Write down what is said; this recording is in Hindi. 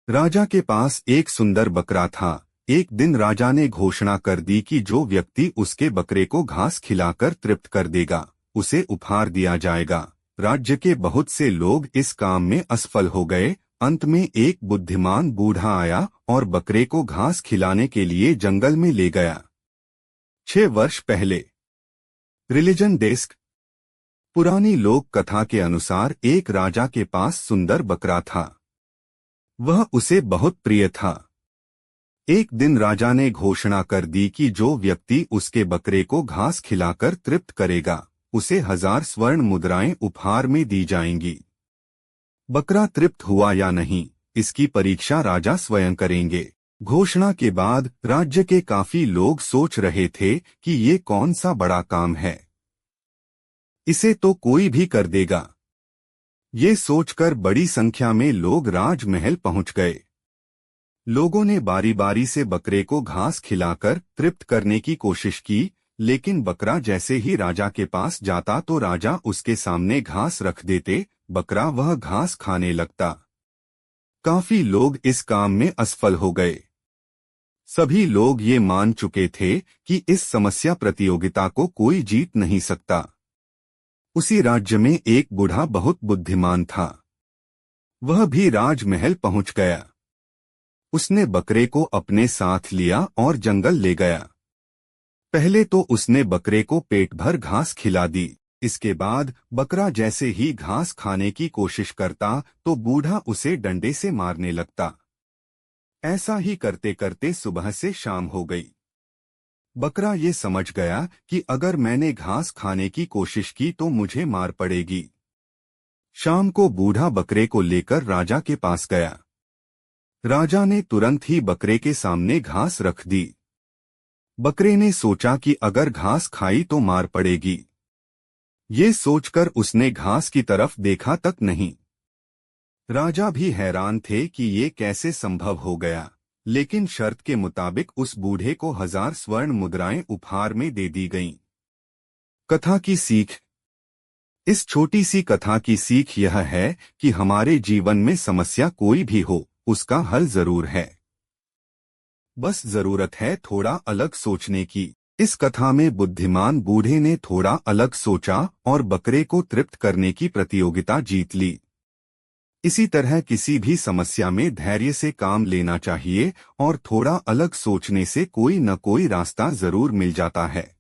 राजा के पास एक सुंदर बकरा था। एक दिन राजा ने घोषणा कर दी कि जो व्यक्ति उसके बकरे को घास खिलाकर तृप्त कर देगा, उसे उपहार दिया जाएगा। राज्य के बहुत से लोग इस काम में असफल हो गए। अंत में एक बुद्धिमान बूढ़ा आया और बकरे को घास खिलाने के लिए जंगल में ले गया। 6 वर्ष पहले। Religion desk. पुरानी लोक कथा के अनुसार एक राजा के पास सुंदर बकरा था। वह उसे बहुत प्रिय था। एक दिन राजा ने घोषणा कर दी कि जो व्यक्ति उसके बकरे को घास खिलाकर तृप्त करेगा, उसे 1000 स्वर्ण मुद्राएं उपहार में दी जाएंगी। बकरा तृप्त हुआ या नहीं, इसकी परीक्षा राजा स्वयं करेंगे। घोषणा के बाद राज्य के काफी लोग सोच रहे थे कि ये कौन सा बड़ा काम है, इसे तो कोई भी कर देगा। ये सोचकर बड़ी संख्या में लोग राजमहल पहुंच गए। लोगों ने बारी बारी से बकरे को घास खिलाकर तृप्त करने की कोशिश की, लेकिन बकरा जैसे ही राजा के पास जाता तो राजा उसके सामने घास रख देते। बकरा वह घास खाने लगता। काफी लोग इस काम में असफल हो गए। सभी लोग ये मान चुके थे कि इस समस्या प्रतियोगिता को कोई जीत नहीं सकता। उसी राज्य में एक बूढ़ा बहुत बुद्धिमान था। वह भी राजमहल पहुंच गया। उसने बकरे को अपने साथ लिया और जंगल ले गया। पहले तो उसने बकरे को पेट भर घास खिला दी। इसके बाद बकरा जैसे ही घास खाने की कोशिश करता तो बूढ़ा उसे डंडे से मारने लगता। ऐसा ही करते करते सुबह से शाम हो गई। बकरा ये समझ गया कि अगर मैंने घास खाने की कोशिश की तो मुझे मार पड़ेगी। शाम को बूढ़ा बकरे को लेकर राजा के पास गया। राजा ने तुरंत ही बकरे के सामने घास रख दी। बकरे ने सोचा कि अगर घास खाई तो मार पड़ेगी। ये सोचकर उसने घास की तरफ देखा तक नहीं। राजा भी हैरान थे कि ये कैसे संभव हो गया, लेकिन शर्त के मुताबिक उस बूढ़े को 1000 स्वर्ण मुद्राएं उपहार में दे दी गईं। कथा की सीख। इस छोटी सी कथा की सीख यह है कि हमारे जीवन में समस्या कोई भी हो, उसका हल जरूर है। बस जरूरत है थोड़ा अलग सोचने की। इस कथा में बुद्धिमान बूढ़े ने थोड़ा अलग सोचा और बकरे को तृप्त करने की प्रतियोगिता जीत ली। इसी तरह किसी भी समस्या में धैर्य से काम लेना चाहिए और थोड़ा अलग सोचने से कोई न कोई रास्ता जरूर मिल जाता है।